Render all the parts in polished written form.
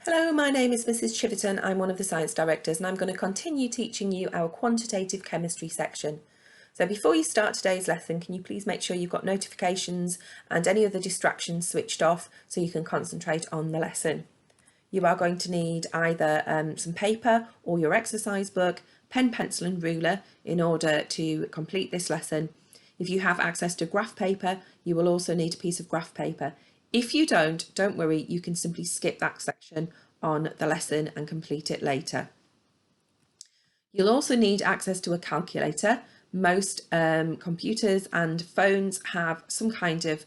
Hello, my name is Mrs. Chiverton. I'm one of the science directors and I'm going to continue teaching you our quantitative chemistry section. So before you start today's lesson, can you please make sure you've got notifications and any other distractions switched off so you can concentrate on the lesson. You are going to need either some paper or your exercise book, pen, pencil and ruler in order to complete this lesson. If you have access to graph paper, you will also need a piece of graph paper. If you don't worry, you can simply skip that section on the lesson and complete it later. You'll also need access to a calculator. Most computers and phones have some kind of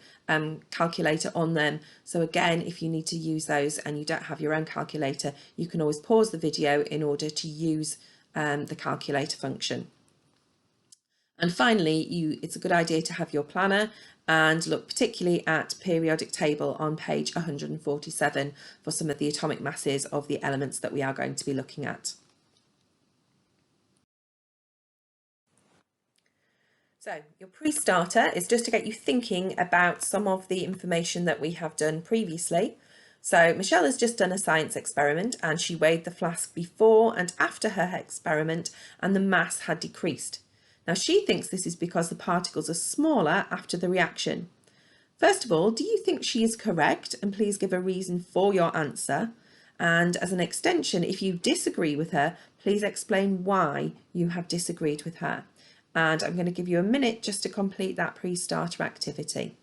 calculator on them. So again, if you need to use those and you don't have your own calculator, you can always pause the video in order to use the calculator function. And finally, it's a good idea to have your planner and look particularly at periodic table on page 147 for some of the atomic masses of the elements that we are going to be looking at. So your pre-starter is just to get you thinking about some of the information that we have done previously. So Michelle has just done a science experiment and she weighed the flask before and after her experiment and the mass had decreased. Now she thinks this is because the particles are smaller after the reaction. First of all, do you think she is correct? And please give a reason for your answer. And as an extension, if you disagree with her, please explain why you have disagreed with her. And I'm going to give you a minute just to complete that pre-starter activity.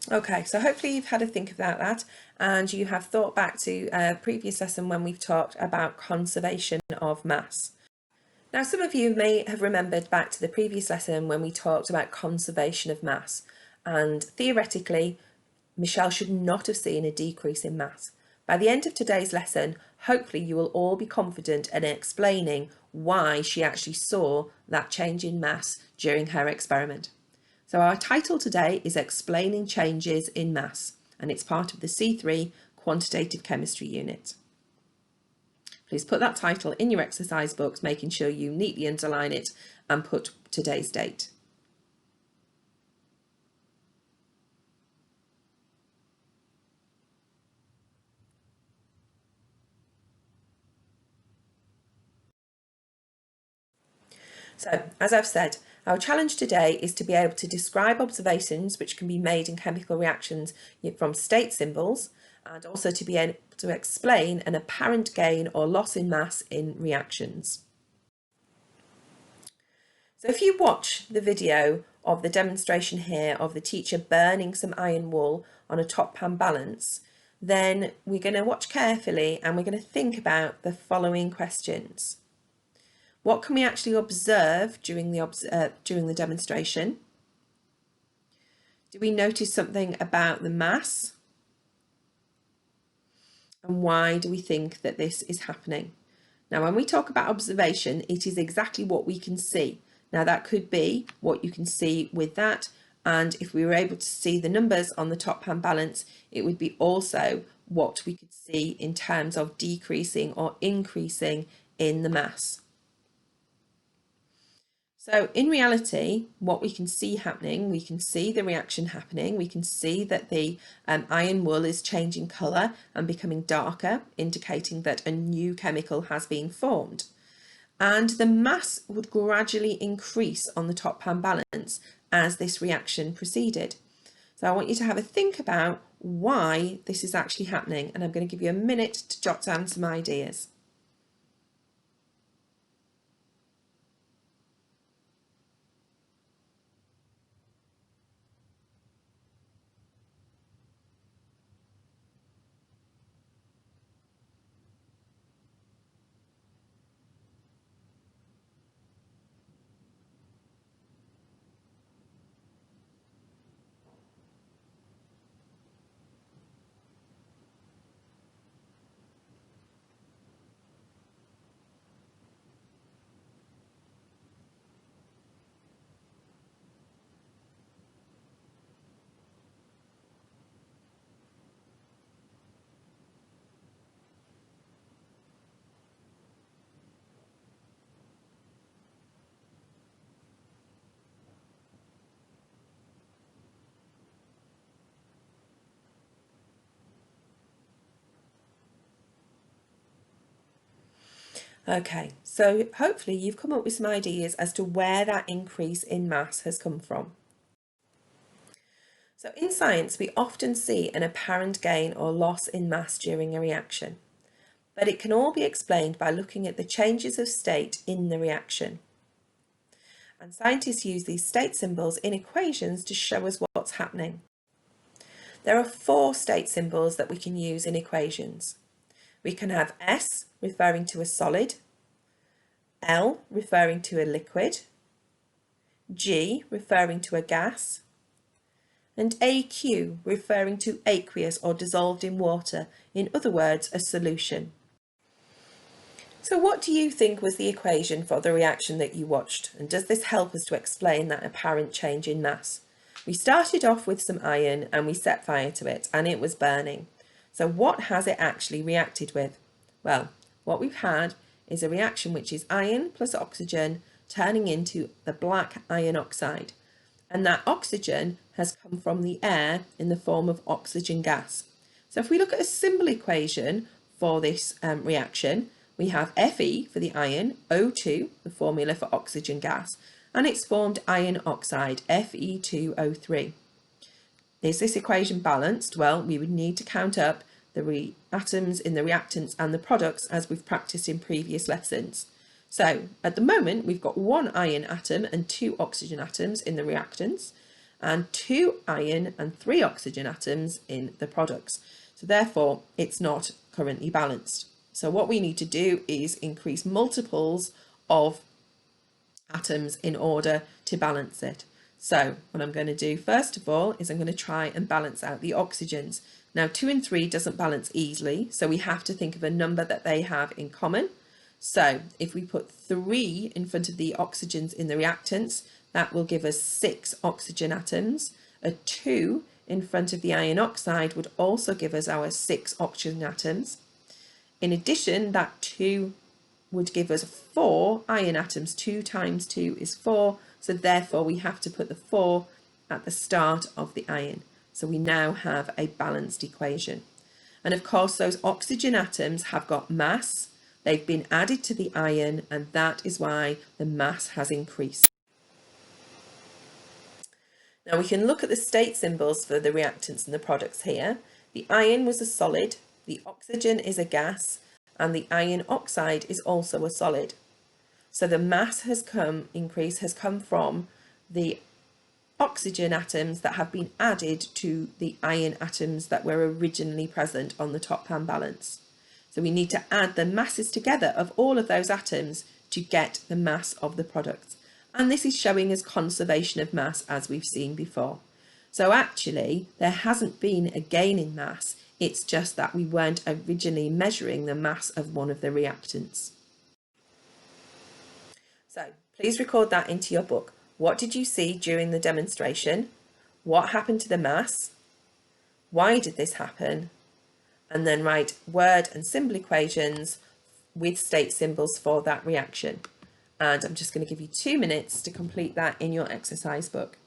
Okay, so hopefully you've had a think about that and you have thought back to a previous lesson when we've talked about conservation of mass. Now, some of you may have remembered back to the previous lesson when we talked about conservation of mass, and theoretically, Michelle should not have seen a decrease in mass. By the end of today's lesson, hopefully you will all be confident in explaining why she actually saw that change in mass during her experiment. So our title today is Explaining Changes in Mass, and it's part of the C3 Quantitative Chemistry unit. Please put that title in your exercise books, making sure you neatly underline it and put today's date. So, as I've said, our challenge today is to be able to describe observations which can be made in chemical reactions from state symbols, and also to be able to explain an apparent gain or loss in mass in reactions. So if you watch the video of the demonstration here of the teacher burning some iron wool on a top pan balance, then we're going to watch carefully and we're going to think about the following questions. What can we actually observe during the demonstration? Do we notice something about the mass? And why do we think that this is happening? Now, when we talk about observation, it is exactly what we can see. Now, that could be what you can see with that. And if we were able to see the numbers on the top pan balance, it would be also what we could see in terms of decreasing or increasing in the mass. So in reality, what we can see happening, we can see the reaction happening, we can see that the iron wool is changing colour and becoming darker, indicating that a new chemical has been formed. And the mass would gradually increase on the top pan balance as this reaction proceeded. So I want you to have a think about why this is actually happening, and I'm going to give you a minute to jot down some ideas. Okay, so hopefully you've come up with some ideas as to where that increase in mass has come from. So in science, we often see an apparent gain or loss in mass during a reaction, but it can all be explained by looking at the changes of state in the reaction. And scientists use these state symbols in equations to show us what's happening. There are 4 state symbols that we can use in equations. We can have S referring to a solid, L referring to a liquid, G referring to a gas, and AQ referring to aqueous or dissolved in water, in other words, a solution. So what do you think was the equation for the reaction that you watched? And does this help us to explain that apparent change in mass? We started off with some iron and we set fire to it and it was burning. So what has it actually reacted with? Well, what we've had is a reaction which is iron plus oxygen turning into the black iron oxide. And that oxygen has come from the air in the form of oxygen gas. So if we look at a simple equation for this reaction, we have Fe for the iron, O2, the formula for oxygen gas, and it's formed iron oxide, Fe2O3. Is this equation balanced? Well, we would need to count up the atoms in the reactants and the products as we've practiced in previous lessons. So at the moment, we've got 1 iron atom and 2 oxygen atoms in the reactants, and 2 iron and 3 oxygen atoms in the products. So therefore, it's not currently balanced. So what we need to do is increase multiples of atoms in order to balance it. So what I'm going to do first of all is I'm going to try and balance out the oxygens. Now 2 and 3 doesn't balance easily, so we have to think of a number that they have in common. So if we put 3 in front of the oxygens in the reactants, that will give us 6 oxygen atoms. A 2 in front of the iron oxide would also give us our 6 oxygen atoms. In addition, that 2 would give us 4 iron atoms. 2 times 2 is 4, so therefore we have to put the 4 at the start of the iron. So we now have a balanced equation. And of course those oxygen atoms have got mass, they've been added to the iron, and that is why the mass has increased. Now we can look at the state symbols for the reactants and the products here. The iron was a solid, the oxygen is a gas, and the iron oxide is also a solid. So the mass increase has come from the oxygen atoms that have been added to the iron atoms that were originally present on the top pan balance. So we need to add the masses together of all of those atoms to get the mass of the products. And this is showing us conservation of mass as we've seen before. So actually there hasn't been a gain in mass, it's just that we weren't originally measuring the mass of one of the reactants. So please record that into your book. What did you see during the demonstration? What happened to the mass? Why did this happen? And then write word and symbol equations with state symbols for that reaction. And I'm just going to give you 2 minutes to complete that in your exercise book.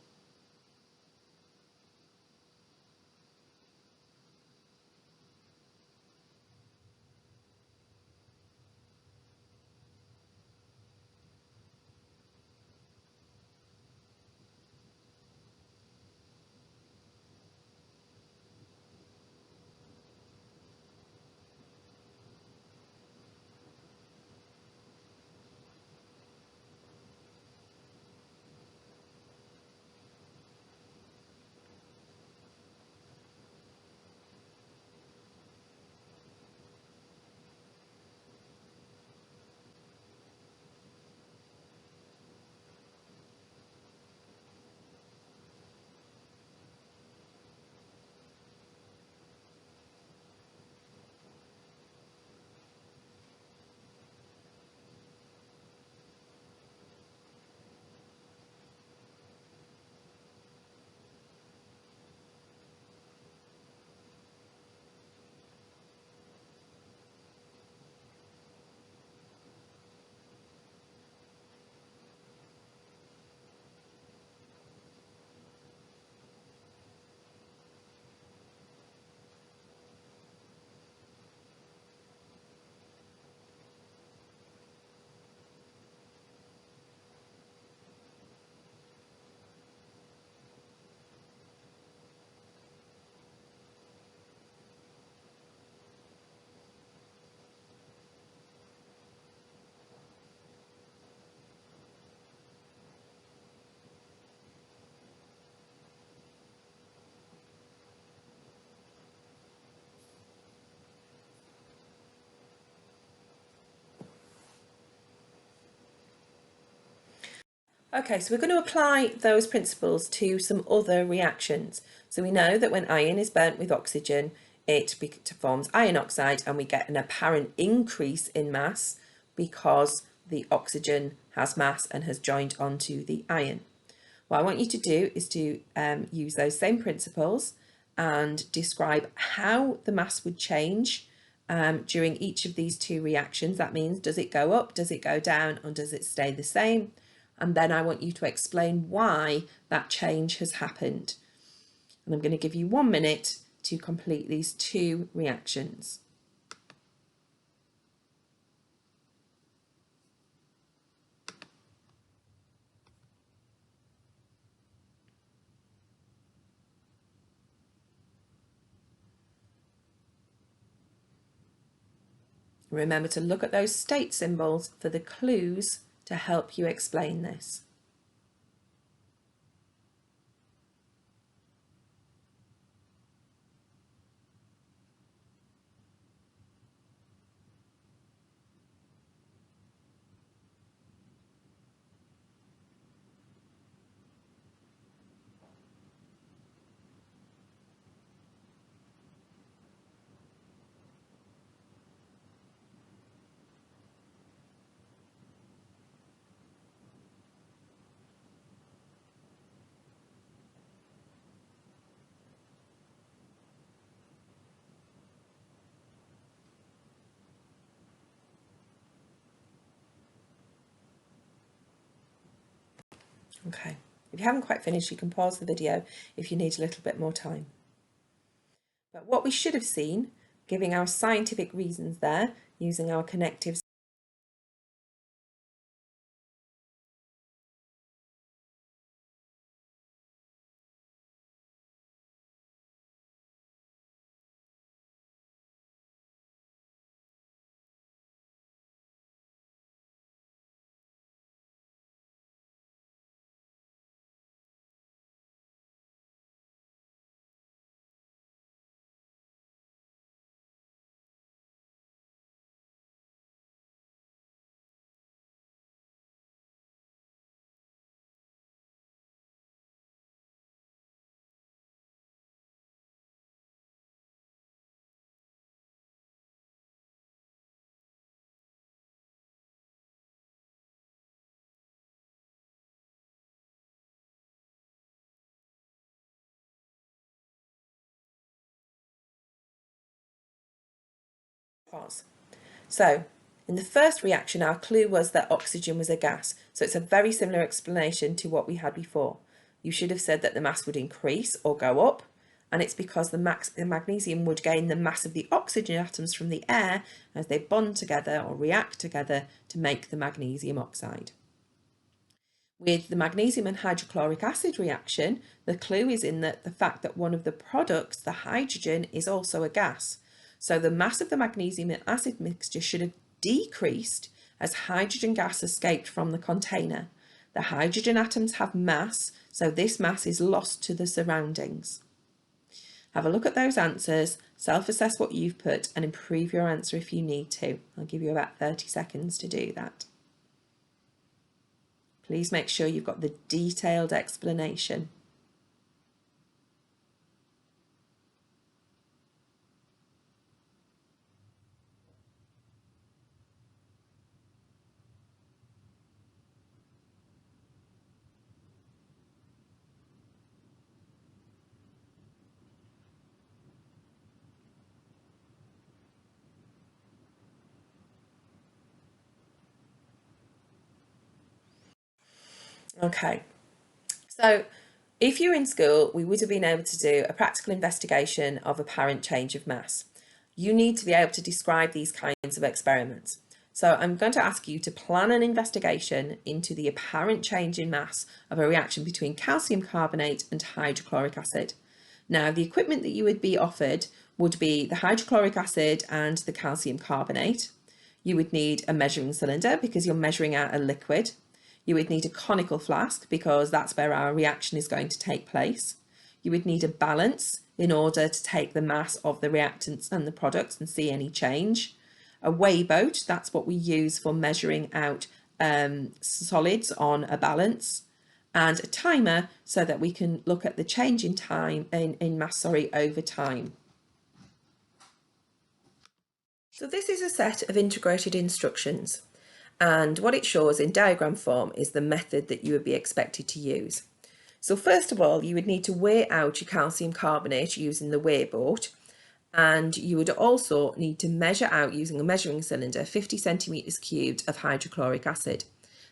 Okay, so we're going to apply those principles to some other reactions. So we know that when iron is burnt with oxygen, it forms iron oxide and we get an apparent increase in mass because the oxygen has mass and has joined onto the iron. What I want you to do is to use those same principles and describe how the mass would change during each of these two reactions. That means, does it go up, does it go down, or does it stay the same? And then I want you to explain why that change has happened. And I'm going to give you 1 minute to complete these two reactions. Remember to look at those state symbols for the clues to help you explain this. Okay, if you haven't quite finished, you can pause the video if you need a little bit more time. But what we should have seen, giving our scientific reasons there, using our connectives, pause. So, in the first reaction, our clue was that oxygen was a gas. So it's a very similar explanation to what we had before. You should have said that the mass would increase or go up, and it's because the magnesium would gain the mass of the oxygen atoms from the air as they bond together or react together to make the magnesium oxide. With the magnesium and hydrochloric acid reaction, the clue is in that the fact that one of the products, the hydrogen, is also a gas. So the mass of the magnesium and acid mixture should have decreased as hydrogen gas escaped from the container. The hydrogen atoms have mass, so this mass is lost to the surroundings. Have a look at those answers, self-assess what you've put and improve your answer if you need to. I'll give you about 30 seconds to do that. Please make sure you've got the detailed explanation. Okay, so if you're in school, we would have been able to do a practical investigation of apparent change of mass. You need to be able to describe these kinds of experiments. So I'm going to ask you to plan an investigation into the apparent change in mass of a reaction between calcium carbonate and hydrochloric acid. Now, the equipment that you would be offered would be the hydrochloric acid and the calcium carbonate. You would need a measuring cylinder because you're measuring out a liquid. You would need a conical flask because that's where our reaction is going to take place. You would need a balance in order to take the mass of the reactants and the products and see any change. A weigh boat, that's what we use for measuring out solids on a balance, and a timer so that we can look at the change in time in mass over time. So this is a set of integrated instructions, and what it shows in diagram form is the method that you would be expected to use. So first of all, you would need to weigh out your calcium carbonate using the weigh boat, and you would also need to measure out using a measuring cylinder 50 centimetres cubed of hydrochloric acid.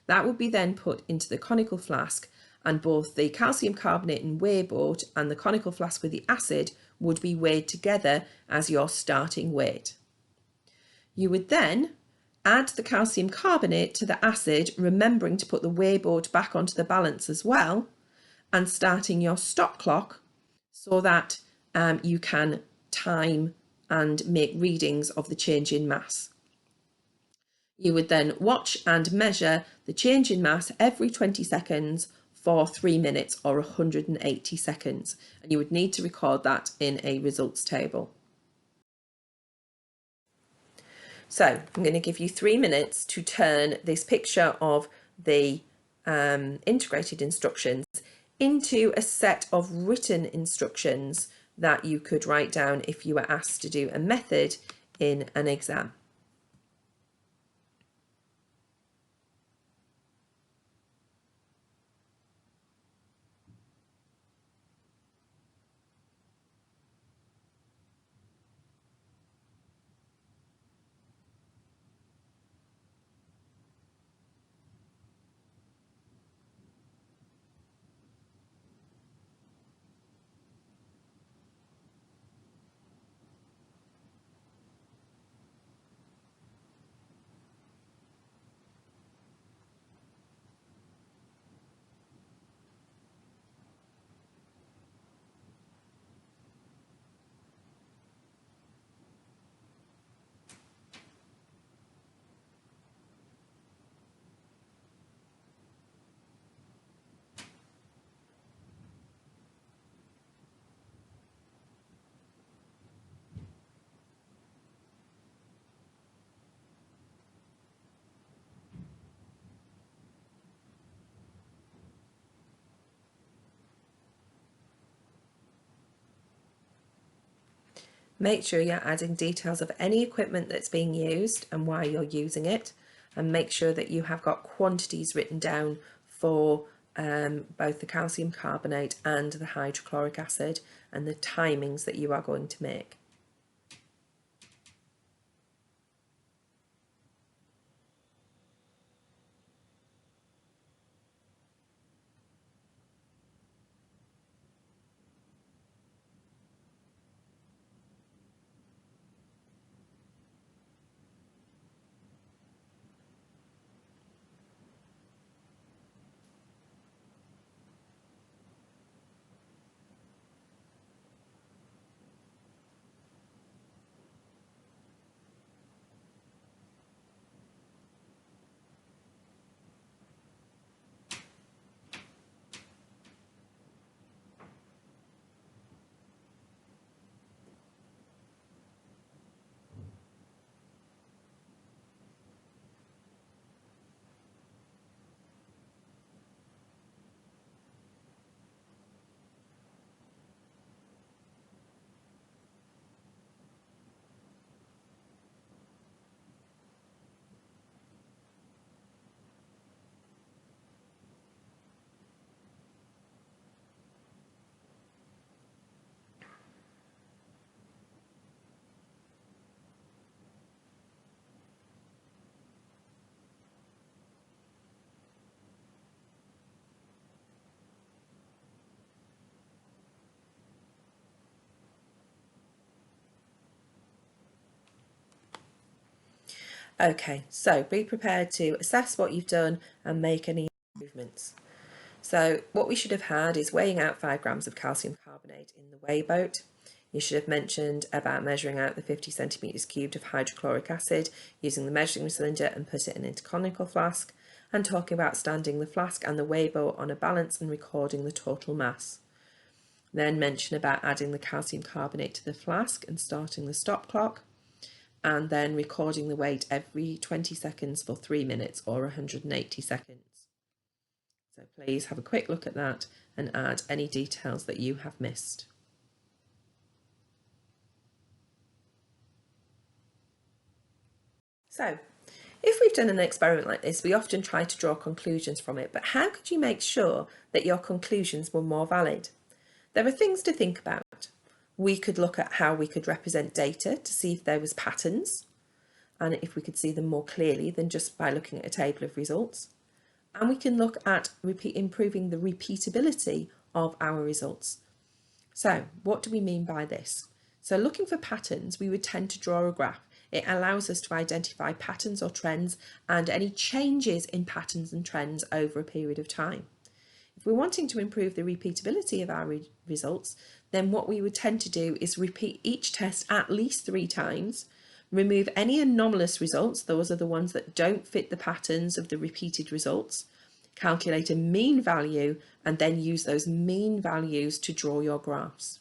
That would be then put into the conical flask, and both the calcium carbonate and weigh boat and the conical flask with the acid would be weighed together as your starting weight. You would then add the calcium carbonate to the acid, remembering to put the weigh boat back onto the balance as well, and starting your stop clock so that you can time and make readings of the change in mass. You would then watch and measure the change in mass every 20 seconds for 3 minutes or 180 seconds, and you would need to record that in a results table. So I'm going to give you 3 minutes to turn this picture of the integrated instructions into a set of written instructions that you could write down if you were asked to do a method in an exam. Make sure you're adding details of any equipment that's being used and why you're using it, and make sure that you have got quantities written down for both the calcium carbonate and the hydrochloric acid, and the timings that you are going to make. Okay, so be prepared to assess what you've done and make any improvements. So what we should have had is weighing out 5 grams of calcium carbonate in the weigh boat. You should have mentioned about measuring out the 50 centimetres cubed of hydrochloric acid using the measuring cylinder and put it in a conical flask, and talking about standing the flask and the weigh boat on a balance and recording the total mass. Then mention about adding the calcium carbonate to the flask and starting the stop clock, and then recording the weight every 20 seconds for 3 minutes or 180 seconds. So please have a quick look at that and add any details that you have missed. So, if we've done an experiment like this, we often try to draw conclusions from it, but how could you make sure that your conclusions were more valid? There are things to think about. We could look at how we could represent data to see if there was patterns, and if we could see them more clearly than just by looking at a table of results. And we can look at improving the repeatability of our results. So what do we mean by this? So looking for patterns, we would tend to draw a graph. It allows us to identify patterns or trends and any changes in patterns and trends over a period of time. If we're wanting to improve the repeatability of our results, then what we would tend to do is repeat each test at least 3 times, remove any anomalous results, those are the ones that don't fit the patterns of the repeated results, calculate a mean value, and then use those mean values to draw your graphs.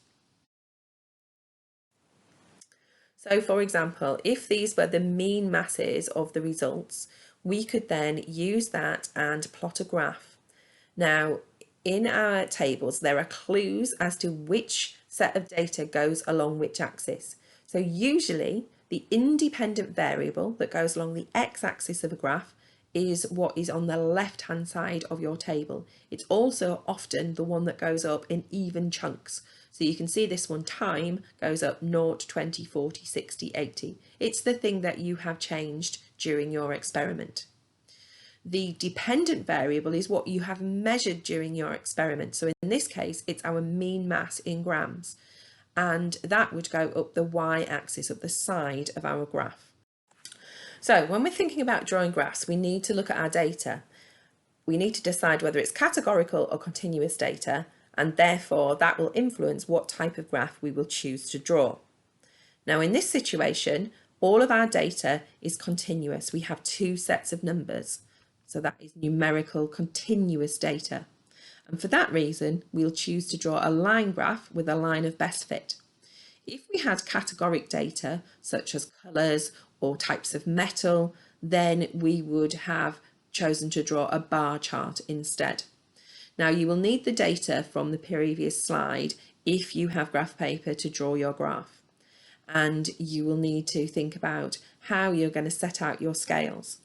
So for example, if these were the mean masses of the results, we could then use that and plot a graph. Now, in our tables, there are clues as to which set of data goes along which axis. So usually the independent variable that goes along the x-axis of a graph is what is on the left-hand side of your table. It's also often the one that goes up in even chunks. So you can see this one, time, goes up 0, 20, 40, 60, 80. It's the thing that you have changed during your experiment. The dependent variable is what you have measured during your experiment. So in this case, it's our mean mass in grams. And that would go up the y-axis, up the side of our graph. So when we're thinking about drawing graphs, we need to look at our data. We need to decide whether it's categorical or continuous data, and therefore that will influence what type of graph we will choose to draw. Now in this situation, all of our data is continuous. We have 2 sets of numbers. So that is numerical continuous data. And for that reason, we'll choose to draw a line graph with a line of best fit. If we had categoric data, such as colours or types of metal, then we would have chosen to draw a bar chart instead. Now you will need the data from the previous slide if you have graph paper to draw your graph. And you will need to think about how you're going to set out your scales.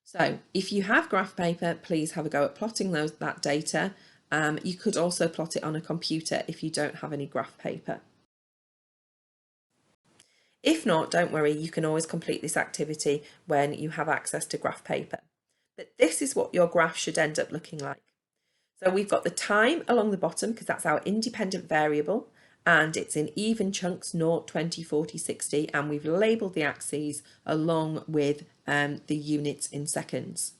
So if you have graph paper, please have a go at plotting that data. You could also plot it on a computer if you don't have any graph paper. If not, don't worry, you can always complete this activity when you have access to graph paper. But this is what your graph should end up looking like. So we've got the time along the bottom because that's our independent variable, and it's in even chunks, 0, 20, 40, 60, and we've labelled the axes along with the units in seconds.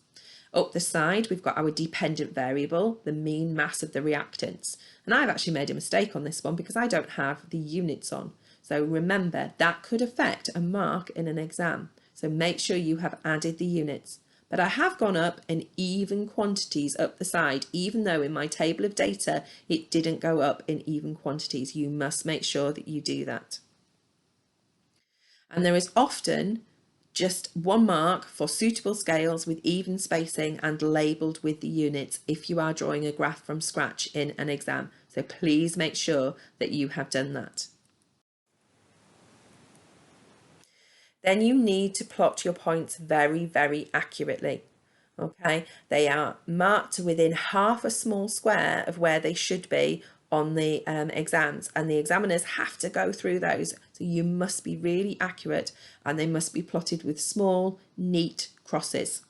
Up the side, we've got our dependent variable, the mean mass of the reactants. And I've actually made a mistake on this one because I don't have the units on. So remember, that could affect a mark in an exam. So make sure you have added the units. But I have gone up in even quantities up the side, even though in my table of data, it didn't go up in even quantities. You must make sure that you do that. And there is often just 1 mark for suitable scales with even spacing and labelled with the units if you are drawing a graph from scratch in an exam. So please make sure that you have done that. Then you need to plot your points very, very accurately. Okay, they are marked within half a small square of where they should be on the exams, and the examiners have to go through those. So you must be really accurate, and they must be plotted with small, neat crosses.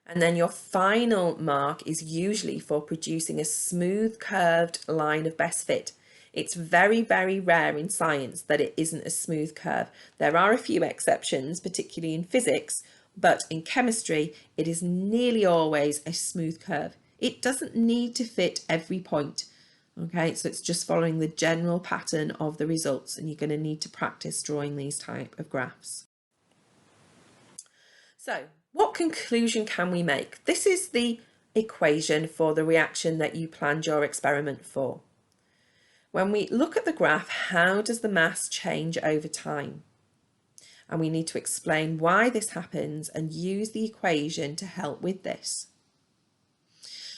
And then your final mark is usually for producing a smooth curved line of best fit. It's very, very rare in science that it isn't a smooth curve. There are a few exceptions, particularly in physics, but in chemistry, it is nearly always a smooth curve. It doesn't need to fit every point. Okay, so it's just following the general pattern of the results, and you're going to need to practice drawing these type of graphs. So, what conclusion can we make? This is the equation for the reaction that you planned your experiment for. When we look at the graph, how does the mass change over time? And we need to explain why this happens and use the equation to help with this.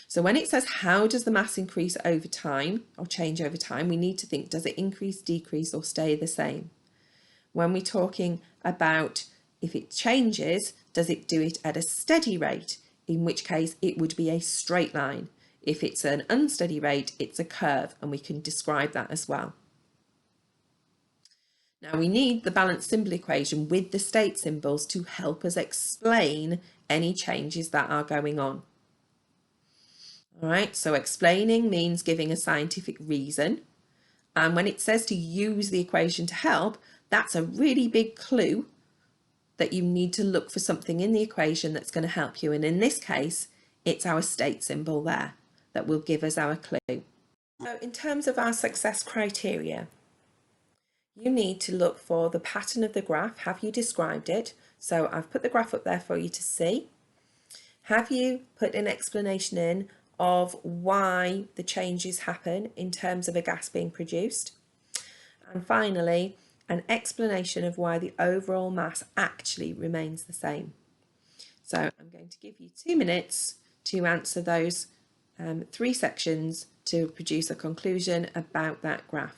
So when it says how does the mass increase over time or change over time, we need to think, does it increase, decrease, or stay the same? When we're talking about if it changes, does it do it at a steady rate, in which case it would be a straight line. If it's an unsteady rate, it's a curve, and we can describe that as well. Now we need the balanced symbol equation with the state symbols to help us explain any changes that are going on. All right, so explaining means giving a scientific reason. And when it says to use the equation to help, that's a really big clue that you need to look for something in the equation that's going to help you. And in this case, it's our state symbol there that will give us our clue. So in terms of our success criteria, you need to look for the pattern of the graph. Have you described it? So I've put the graph up there for you to see. Have you put an explanation in of why the changes happen in terms of a gas being produced? And finally, an explanation of why the overall mass actually remains the same. So I'm going to give you 2 minutes to answer those 3 sections to produce a conclusion about that graph.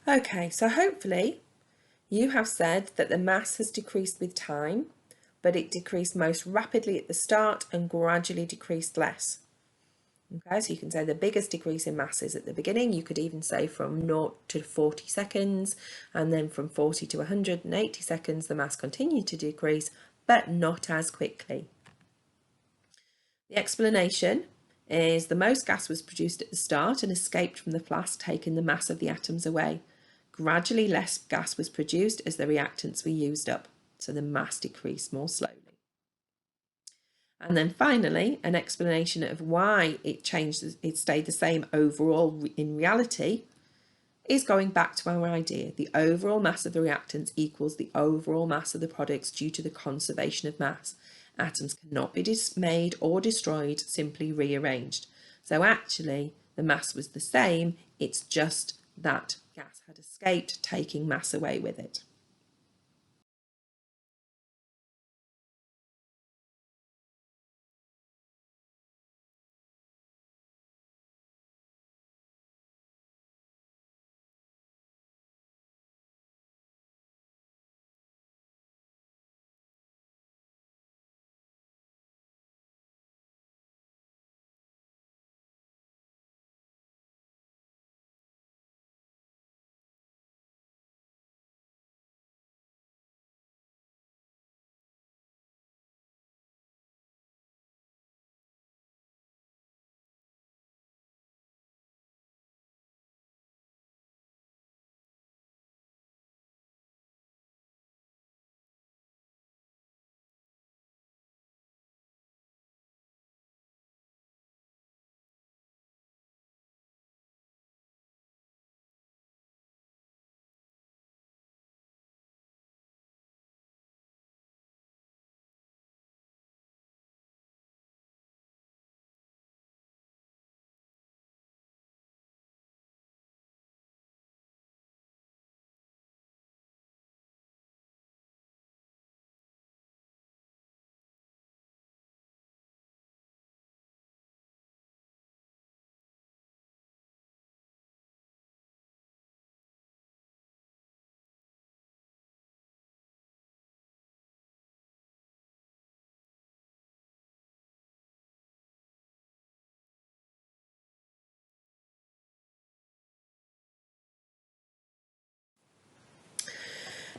Okay, so hopefully you have said that the mass has decreased with time, but it decreased most rapidly at the start and gradually decreased less. Okay, so you can say the biggest decrease in mass is at the beginning. You could even say from 0 to 40 seconds, and then from 40 to 180 seconds, the mass continued to decrease, but not as quickly. The explanation is the most gas was produced at the start and escaped from the flask, taking the mass of the atoms away. Gradually less gas was produced as the reactants were used up, so the mass decreased more slowly. And then finally, an explanation of why it stayed the same overall in reality is going back to our idea. The overall mass of the reactants equals the overall mass of the products due to the conservation of mass. Atoms cannot be made or destroyed, simply rearranged. So actually, the mass was the same, it's just that gas had escaped, taking mass away with it.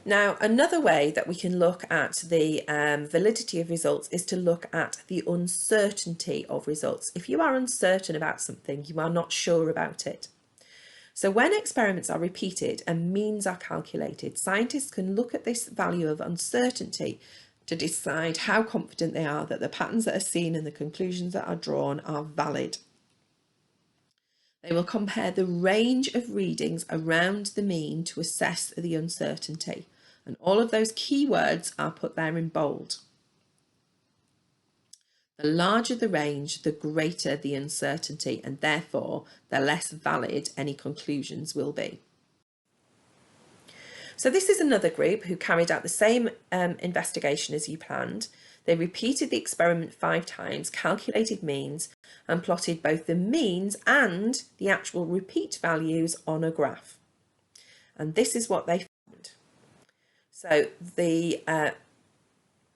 Now, another way that we can look at the validity of results is to look at the uncertainty of results. If you are uncertain about something, you are not sure about it. So when experiments are repeated and means are calculated, scientists can look at this value of uncertainty to decide how confident they are that the patterns that are seen and the conclusions that are drawn are valid. They will compare the range of readings around the mean to assess the uncertainty. And all of those keywords are put there in bold. The larger the range, the greater the uncertainty, and therefore the less valid any conclusions will be. So this is another group who carried out the same investigation as you planned. They repeated the experiment 5 times, calculated means, and plotted both the means and the actual repeat values on a graph. And this is what they found. So the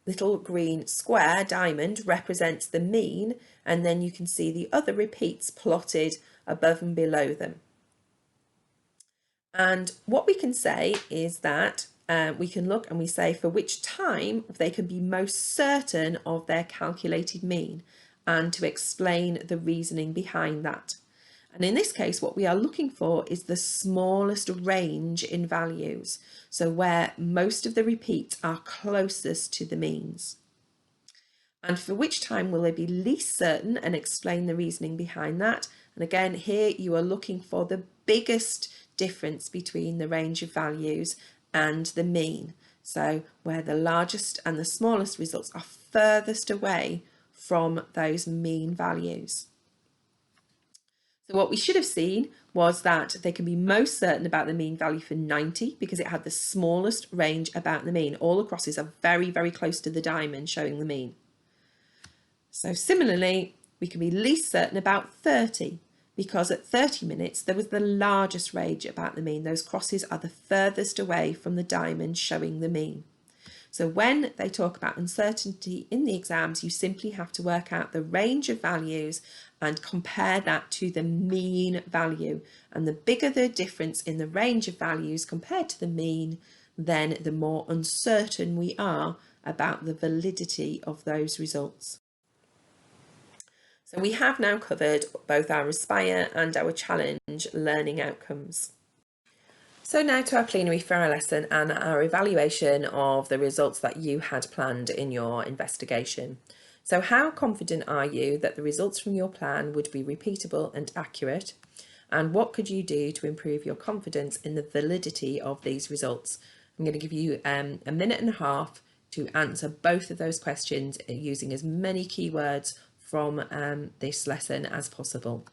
little green square diamond represents the mean, and then you can see the other repeats plotted above and below them. And what we can say is that we can look and we say for which time they can be most certain of their calculated mean, and to explain the reasoning behind that. And in this case, what we are looking for is the smallest range in values, so where most of the repeats are closest to the means. And for which time will they be least certain, and explain the reasoning behind that. And again, here you are looking for the biggest difference between the range of values and the mean. So where the largest and the smallest results are furthest away from those mean values. So what we should have seen was that they can be most certain about the mean value for 90 because it had the smallest range about the mean. All the crosses are very, very close to the diamond showing the mean. So similarly, we can be least certain about 30 because at 30 minutes there was the largest range about the mean. Those crosses are the furthest away from the diamond showing the mean. So when they talk about uncertainty in the exams, you simply have to work out the range of values and compare that to the mean value. And the bigger the difference in the range of values compared to the mean, then the more uncertain we are about the validity of those results. So we have now covered both our Aspire and our Challenge learning outcomes. So now to our plenary for our lesson and our evaluation of the results that you had planned in your investigation. So how confident are you that the results from your plan would be repeatable and accurate? And what could you do to improve your confidence in the validity of these results? I'm going to give you a minute and a half to answer both of those questions using as many keywords from this lesson as possible.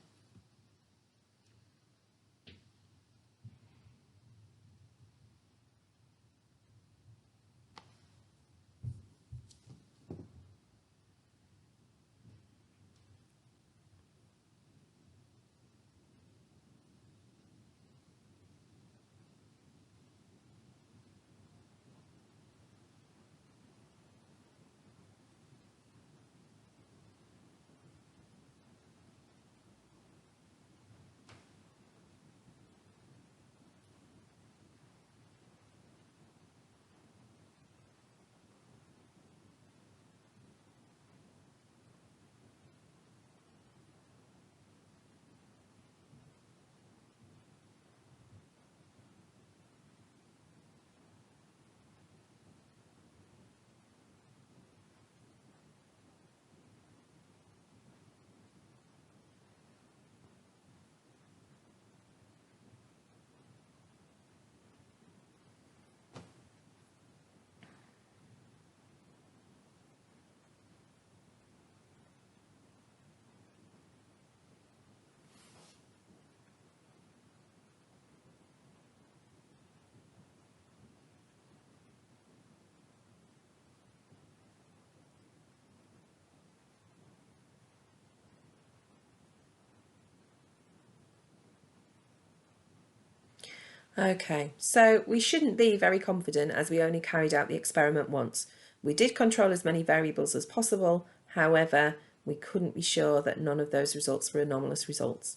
Okay, so we shouldn't be very confident as we only carried out the experiment once. We did control as many variables as possible, however, we couldn't be sure that none of those results were anomalous results.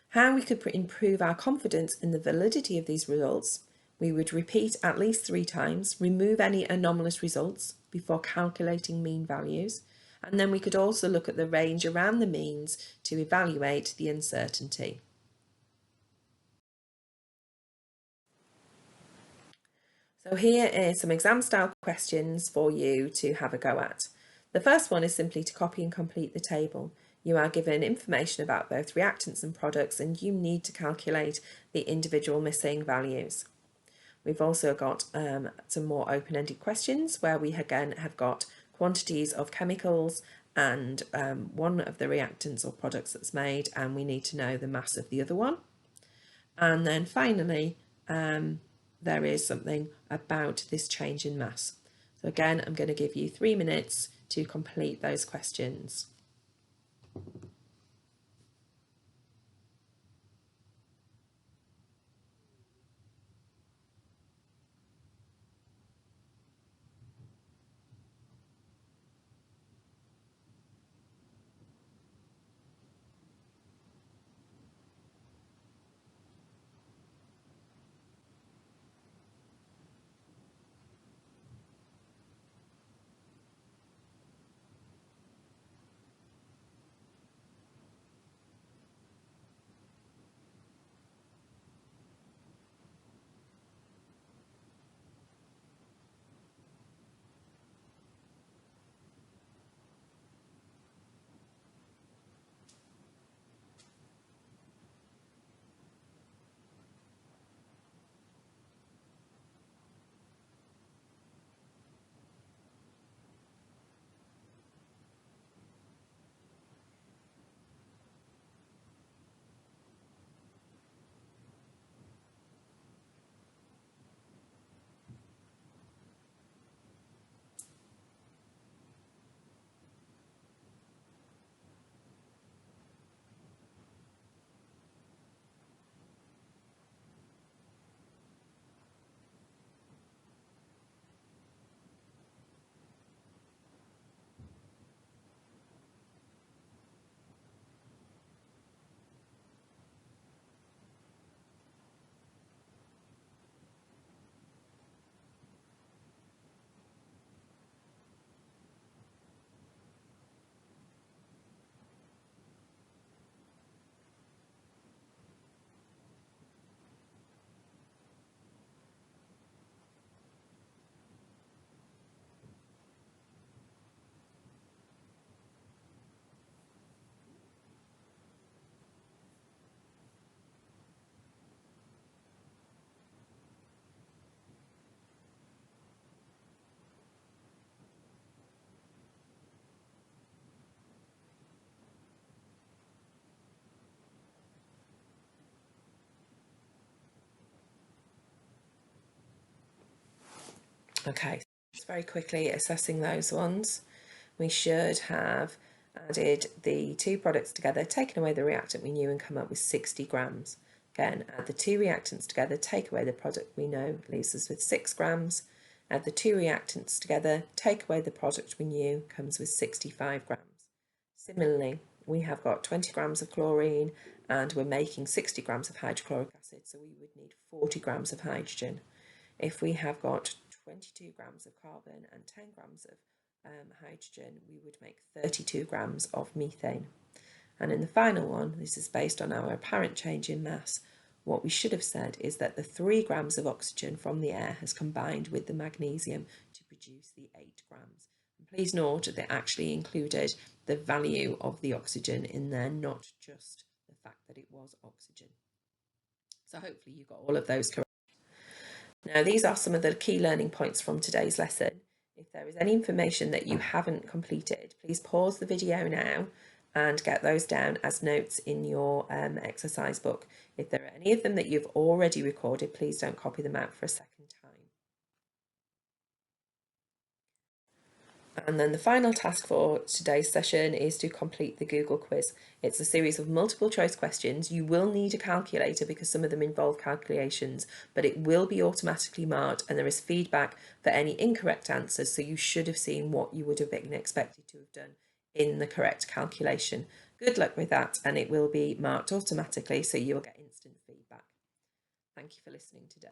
How we could improve our confidence in the validity of these results We would repeat at least 3 times, remove any anomalous results before calculating mean values, and then we could also look at the range around the means to evaluate the uncertainty. So here are some exam style questions for you to have a go at. The first one is simply to copy and complete the table. You are given information about both reactants and products, and you need to calculate the individual missing values. We've also got some more open-ended questions where we again have got quantities of chemicals and one of the reactants or products that's made, and we need to know the mass of the other one. And then finally, there is something about this change in mass. So again, I'm going to give you 3 minutes to complete those questions. Okay, just very quickly assessing those ones. We should have added the 2 products together, taken away the reactant we knew and come up with 60 grams. Again, add the 2 reactants together, take away the product we know, leaves us with 6 grams. Add the 2 reactants together, take away the product we knew, comes with 65 grams. Similarly, we have got 20 grams of chlorine and we're making 60 grams of hydrochloric acid, so we would need 40 grams of hydrogen. If we have got 22 grams of carbon and 10 grams of hydrogen, we would make 32 grams of methane. And in the final one, this is based on our apparent change in mass, what we should have said is that the 3 grams of oxygen from the air has combined with the magnesium to produce the 8 grams. And please note that they actually included the value of the oxygen in there, not just the fact that it was oxygen. So hopefully you got all of those correct. Now, these are some of the key learning points from today's lesson. If there is any information that you haven't completed, please pause the video now and get those down as notes in your exercise book. If there are any of them that you've already recorded, please don't copy them out for a second time. And then the final task for today's session is to complete the Google quiz. It's a series of multiple choice questions. You will need a calculator because some of them involve calculations, but it will be automatically marked and there is feedback for any incorrect answers. So you should have seen what you would have been expected to have done in the correct calculation. Good luck with that, and it will be marked automatically so you will get instant feedback. Thank you for listening today.